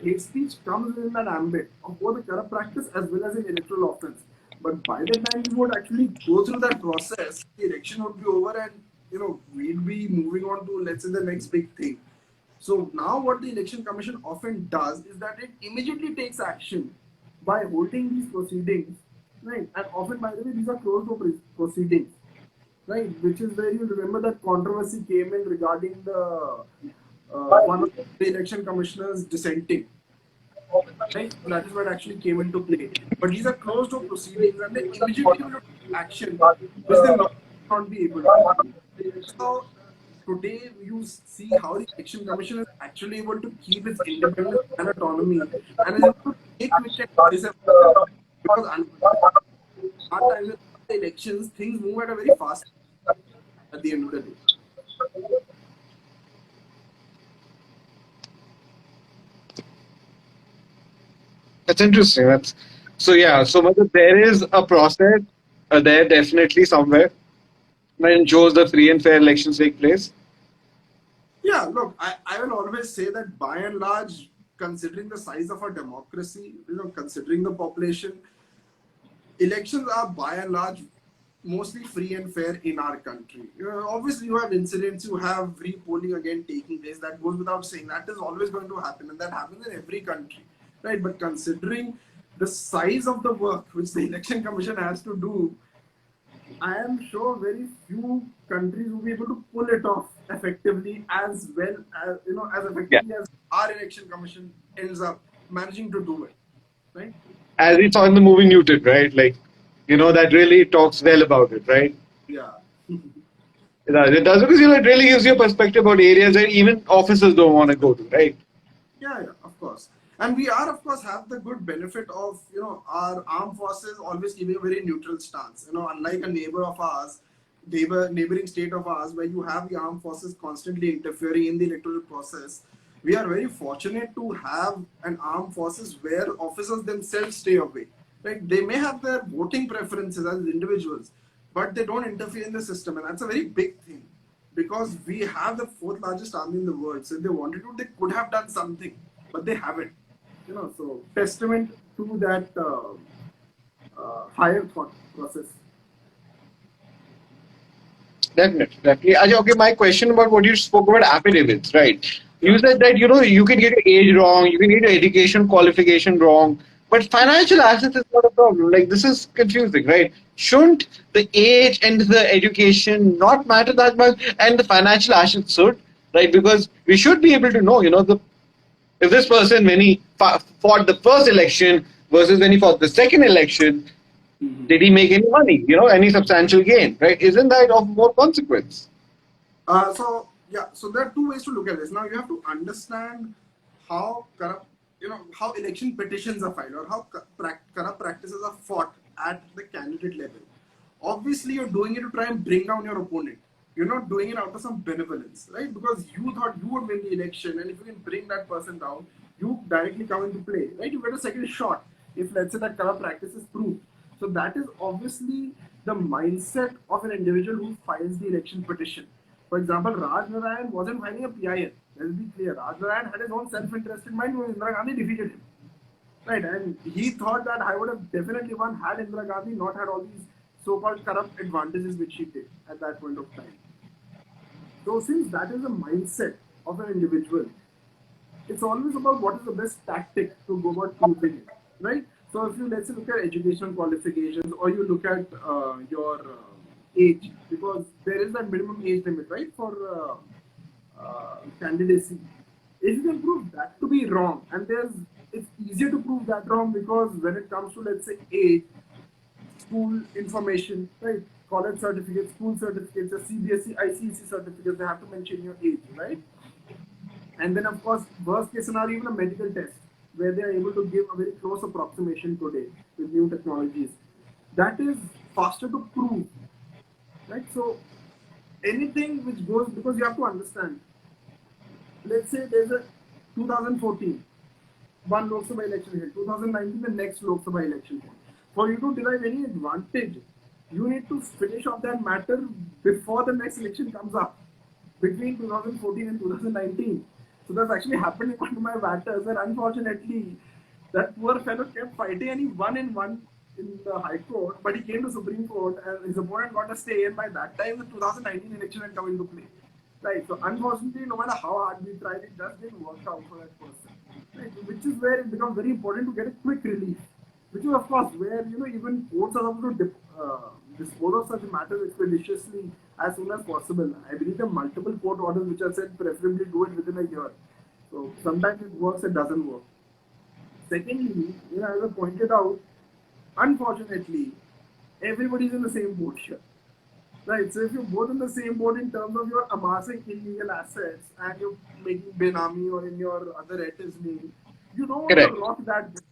Hate speech comes in that ambit of both the corrupt practice as well as an electoral offence. But by the time we would actually go through that process, the election would be over and we'd be moving on to, let's say, the next big thing. So now what the election commission often does is that it immediately takes action by holding these proceedings, right? And often, by the way, these are closed door proceedings, right? Which is where you remember that controversy came in regarding the one of the election commissioners dissenting, right? So that is what actually came into play. But these are closed door proceedings, and they immediately will take action, which they not be able to. So today you see how the election commission is actually able to keep its independence and autonomy, and is able to take quick and decisive action. Because our times in the elections, things move at a very fast at the end of the day. That's interesting. That's so yeah. So there is a process there definitely somewhere that ensures the free and fair elections take place. Yeah, look, I will always say that by and large, considering the size of our democracy, considering the population, elections are by and large mostly free and fair in our country. Obviously, you have incidents, you have repolling again taking place. That goes without saying. That is always going to happen, and that happens in every country, right? But considering the size of the work which the election commission has to do, I am sure very few countries will be able to pull it off effectively as well as as Yeah. effectively as our election commission ends up managing to do it, right? As we saw in the movie Newton, right? Like, that really talks well about it, right? Yeah. It does because it really gives you a perspective about areas that even officers don't want to go to, right? Yeah, yeah, of course. And we are, of course, have the good benefit of, our armed forces always keeping a very neutral stance. Unlike a neighbor of ours, neighboring state of ours, where you have the armed forces constantly interfering in the electoral process, we are very fortunate to have an armed forces where officers themselves stay away. Right? They may have their voting preferences as individuals, but they don't interfere in the system, and that's a very big thing because we have the fourth largest army in the world. So if they wanted to, they could have done something, but they haven't. So testament to that higher thought process. Definitely, definitely. Ajay, okay, my question about what you spoke about affidavits, right? You Yeah. said that you can get your age wrong, you can get your education qualification wrong, but financial assets is not a problem. Like this is confusing, right? Shouldn't the age and the education not matter that much, and the financial assets should, right? Because we should be able to know, the if this person when he fought the first election versus when he fought the second election, did he make any money? Any substantial gain, right? Isn't that of more consequence? So there are two ways to look at this. Now you have to understand how corrupt, how election petitions are filed or how corrupt practices are fought at the candidate level. Obviously, you're doing it to try and bring down your opponent. You're not doing it out of some benevolence, right? Because you thought you would win the election, and if you can bring that person down, you directly come into play, right? You get a second shot if, let's say, that corrupt practice is proved. So that is obviously the mindset of an individual who files the election petition. For example, Raj Narayan wasn't filing a PIL. Let's be clear. Raj Narayan had his own self-interest in mind when Indira Gandhi defeated him. Right, and he thought that I would have definitely won had Indira Gandhi not had all these so-called corrupt advantages which she did at that point of time. So since that is the mindset of an individual, it's always about what is the best tactic to go about proving it, right? So if you let's say look at educational qualifications or you look at your age, because there is that minimum age limit, right, for candidacy. If you can prove that to be wrong, and it's easier to prove that wrong because when it comes to let's say age, school information, right? College certificates, school certificates, your CBSE, ICSE certificates, they have to mention your age, right? And then, of course, worst case scenario, even a medical test where they are able to give a very close approximation today with new technologies. That is faster to prove, right? So anything which goes, because you have to understand, let's say there's a 2014, one Lok Sabha election held, 2019, the next Lok Sabha election held. For you to derive any advantage, you need to finish off that matter before the next election comes up, between 2014 and 2019. So that's actually happened in one of my batters, and unfortunately, that poor fellow kept fighting and he won in the High Court, but he came to Supreme Court and his opponent got a stay, and by that time the 2019 election had come into play. Right. So unfortunately, no matter how hard we tried, it just didn't work out for that person. Right. Which is where it becomes very important to get a quick relief. Which is of course where even courts are able to dispose of such matters expeditiously as soon as possible. I believe there are multiple court orders which are said preferably do it within a year. So sometimes it works, it doesn't work. Secondly, as I pointed out, unfortunately, everybody's in the same boat here. Right, so if you're both in the same boat in terms of you're amassing illegal assets and you're making Benami or in your other relative's name, you don't want to Correct. rock that boat,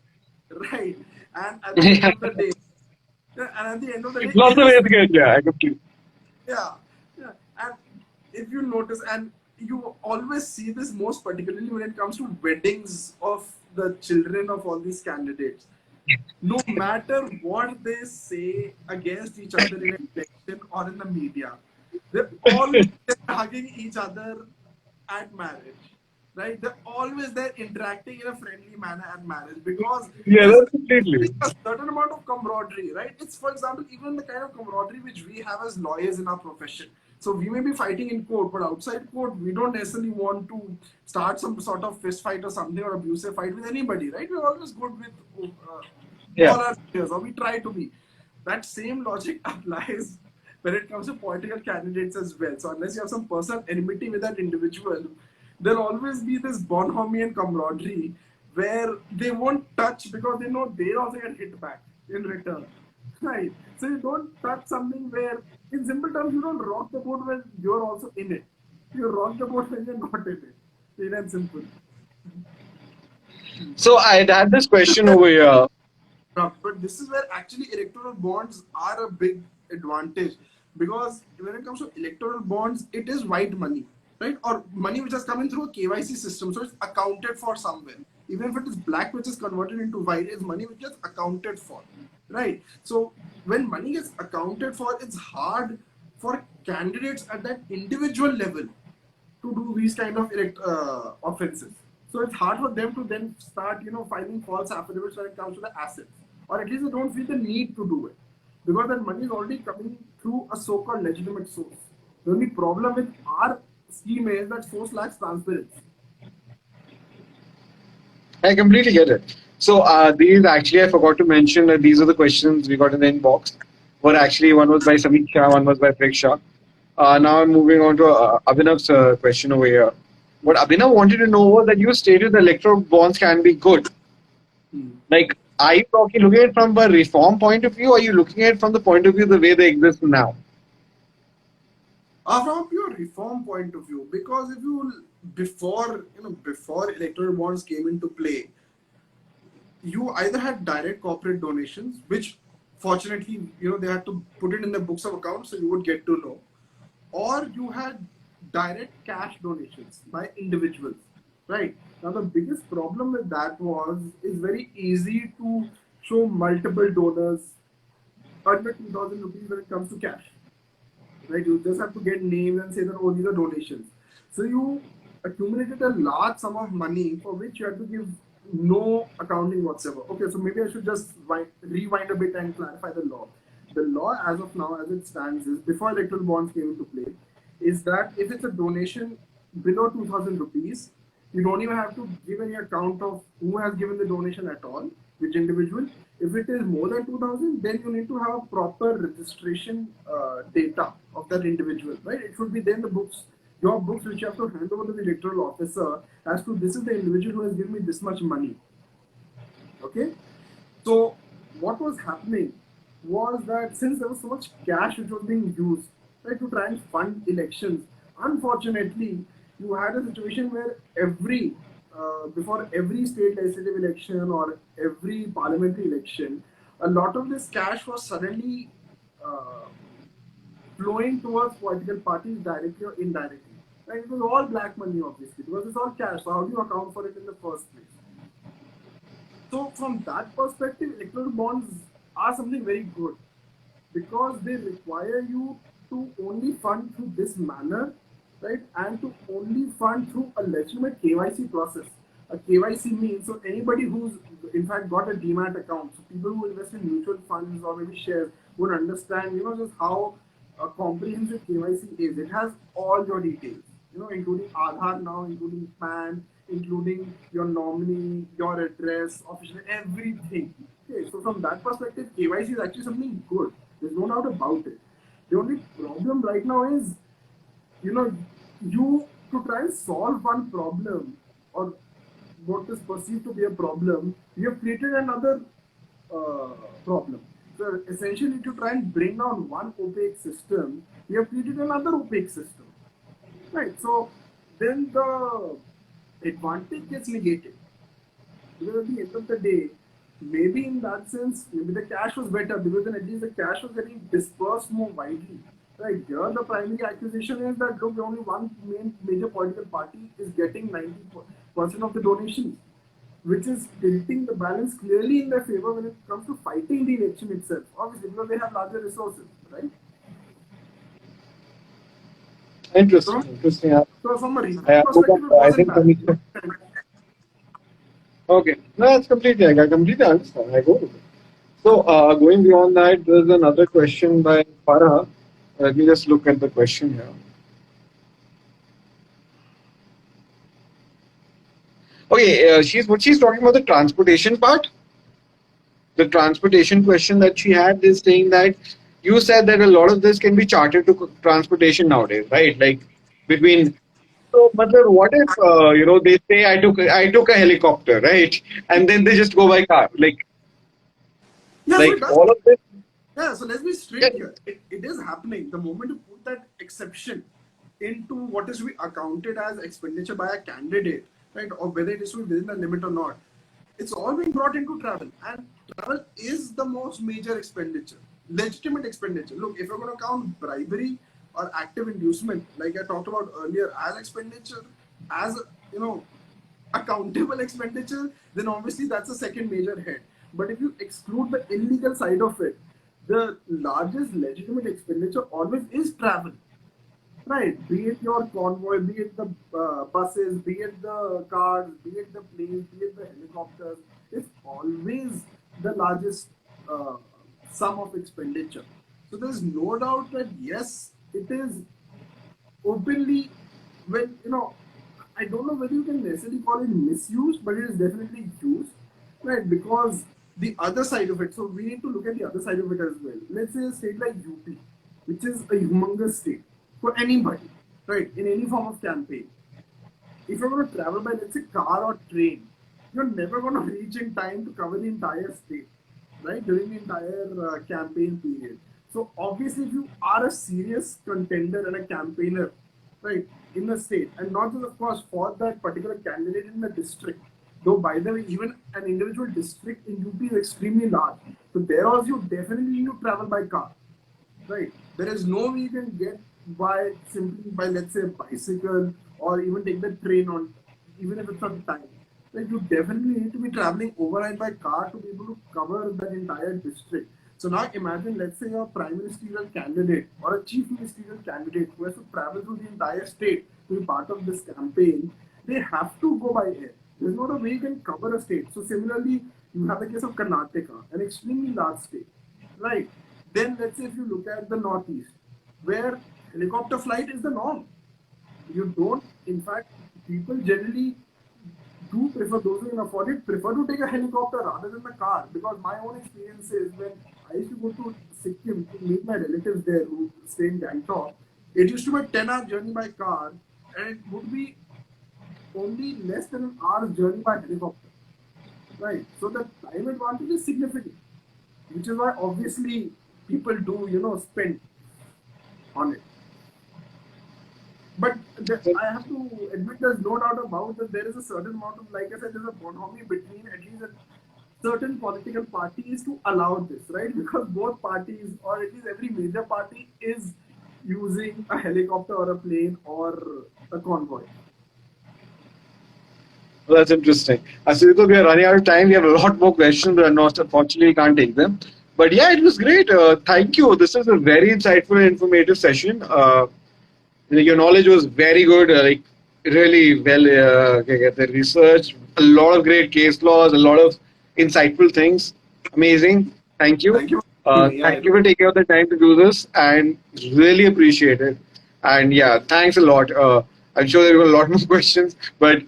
right? And at the end of the day, Lots of ways to irrespective, get, yeah, I completely. yeah, yeah. And if you notice, and you always see this most particularly when it comes to weddings of the children of all these candidates. No matter what they say against each other in an election or in the media, they're all hugging each other at marriage. right? They're always there interacting in a friendly manner at marriage because Yeah, there's that's completely. a certain amount of camaraderie, right? It's, for example, even the kind of camaraderie which we have as lawyers in our profession. So we may be fighting in court, but outside court, we don't necessarily want to start some sort of fist fight or something or abusive fight with anybody, right? We're always good with Yeah. all our peers, or we try to be. That same logic applies when it comes to political candidates as well. So unless you have some personal enmity with that individual, there'll always be this bonhomie and camaraderie where they won't touch because they know they also get hit back in return. Right. So you don't touch something where, in simple terms, you don't rock the boat when you're also in it. You rock the boat when you're not in it. Plain and simple. So I had this question over here. But this is where actually electoral bonds are a big advantage because when it comes to electoral bonds, it is white money, right? Or money which has come in through a KYC system, so it's accounted for somewhere. Even if it is black, which is converted into white, it's money which is accounted for, right? So when money gets accounted for, it's hard for candidates at that individual level to do these kind of offenses. So it's hard for them to then start, filing false affidavits when it comes to the assets, or at least they don't feel the need to do it because that money is already coming through a so-called legitimate source. The only problem with our scheme is that source lacks transparency. I completely get it. So these actually I forgot to mention that these are the questions we got in the inbox. Were actually one was by Samik Shah, one was by Prik Shah. Now I'm moving on to Abhinav's question over here. What Abhinav wanted to know was that you stated the electoral bonds can be good. Like, are you talking looking at it from a reform point of view, or are you looking at it from the point of view the way they exist now? From a pure reform point of view, because if you before electoral bonds came into play, you either had direct corporate donations, which fortunately, they had to put it in the books of accounts so you would get to know, or you had direct cash donations by individuals, right? Now, the biggest problem with that was it's very easy to show multiple donors under 2,000 rupees when it comes to cash, right? You just have to get names and say that, oh, these are donations. So you accumulated a large sum of money for which you had to give no accounting whatsoever. Okay, so maybe I should just rewind a bit and clarify the law. The law, as of now, as it stands, is before electoral bonds came into play, is that if it's a donation below 2,000 rupees, you don't even have to give any account of who has given the donation at all, which individual. If it is more than 2,000, then you need to have a proper registration data of that individual, right? It should be there in the books, your books, which you have to hand over to the electoral officer as to this is the individual who has given me this much money. Okay? So what was happening was that since there was so much cash which was being used, right, to try and fund elections, unfortunately, you had a situation where before every state legislative election or every parliamentary election, a lot of this cash was suddenly uh, flowing towards political parties directly or indirectly. Right? It was all black money, obviously, because it's all cash. So how do you account for it in the first place? So from that perspective, electoral bonds are something very good because they require you to only fund through this manner, right? And to only fund through a legitimate KYC process. A KYC means so anybody who's in fact got a demat account, so people who invest in mutual funds or maybe shares would understand, just how comprehensive KYC is. It has all your details, including Aadhaar now, including PAN, including your nominee, your address, official, everything. Okay, so from that perspective, KYC is actually something good. There's no doubt about it. The only problem right now is, you to try and solve one problem or what is perceived to be a problem, you have created another uh, problem. So essentially, to try and bring down one opaque system, you have created another opaque system. Right. So then the advantage gets negated. Because at the end of the day, maybe in that sense, maybe the cash was better because then at least the cash was getting dispersed more widely. Right. Here, the primary accusation is that look, only one major political party is getting 90% of the donations, which is tilting the balance clearly in their favor when it comes to fighting the election itself. Obviously, because they have larger resources, right? Interesting, So, interesting. so from a reform I hope perspective, it I wasn't think bad. Samik Okay, no, that's completely. I completely understand. I go with it. So, going beyond that, there's another question by Farah. Let me just look at the question here. Okay, she's talking about the transportation part. The transportation question that she had is saying that you said that a lot of this can be chartered to transportation nowadays, right? Like between. So, but what if they say I took a helicopter, right, and then they just go by car, Yeah, so it like does. all of this. Yeah, so let's be Yeah, straight here. It is happening. The moment you put that exception into what is to be accounted as expenditure by a candidate, right, or whether it is to be within the limit or not, it's all being brought into travel. And travel is the most major expenditure, legitimate expenditure. Look, if you're going to count bribery or active inducement, like I talked about earlier, as expenditure, as you know, accountable expenditure, then obviously that's a second major head. But if you exclude the illegal side of it, the largest legitimate expenditure always is travel, right? Be it your convoy, be it the buses, be it the cars, be it the planes, be it the helicopters, it's always the largest uh, sum of expenditure. So there's no doubt that yes, it is openly, when I don't know whether you can necessarily call it misuse, but it is definitely used, right? Because the other side of it, so we need to look at the other side of it as well. Let's say a state like UP, which is a humongous state for anybody, right, in any form of campaign. If you're going to travel by, let's say, car or train, you're never going to reach in time to cover the entire state, right, during the entire campaign period. So obviously, if you are a serious contender and a campaigner, right, in the state, and not just, of course, for that particular candidate in the district, though, by the way, even an individual district in UP is extremely large. So there also you definitely need to travel by car, right? There is no way you can get by simply by, let's say, a bicycle or even take the train on, even if it's on time. Like, you definitely need to be traveling overnight by car to be able to cover that entire district. So now imagine, let's say, you're a prime ministerial candidate or a chief ministerial candidate who has to travel through the entire state to be part of this campaign. They have to go by air. There's not a way you can cover a state. So similarly, you have the case of Karnataka, an extremely large state, right? Then let's say if you look at the Northeast, where helicopter flight is the norm. You don't, in fact, people generally do prefer, those who can afford it, prefer to take a helicopter rather than the car. Because my own experience is when I used to go to Sikkim to meet my relatives there who stay in Gangtok, it used to be a 10-hour journey by car, and it would be only less than an hour's journey by helicopter. Right. So the time advantage is significant, which is why obviously people do, spend on it. But I have to admit, there's no doubt about that. There is a certain amount of, like I said, there's a bonhomie between at least certain political parties to allow this, right? Because both parties, or at least every major party, is using a helicopter or a plane or a convoy. well, that's interesting. Sudipto, we are running out of time. We have a lot more questions, but unfortunately, we can't take them. But yeah, it was great. Thank you. This is a very insightful and informative session. Your knowledge was very good, like really well the research, a lot of great case laws, a lot of insightful things. Amazing. Thank you. Thank you for having me. Yeah, Thank you for taking out the time to do this and really appreciate it. And yeah, thanks a lot. I'm sure there were a lot more questions, but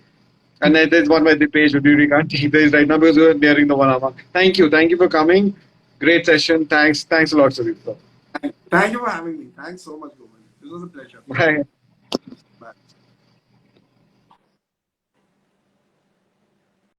and then there's one by the page, but we can't take this right now because we're nearing the 1 hour. Thank you. Thank you for coming. Great session. Thanks. Thanks a lot, Sudipto. thank you for having me. Thanks so much, Govind. This was a pleasure. Bye.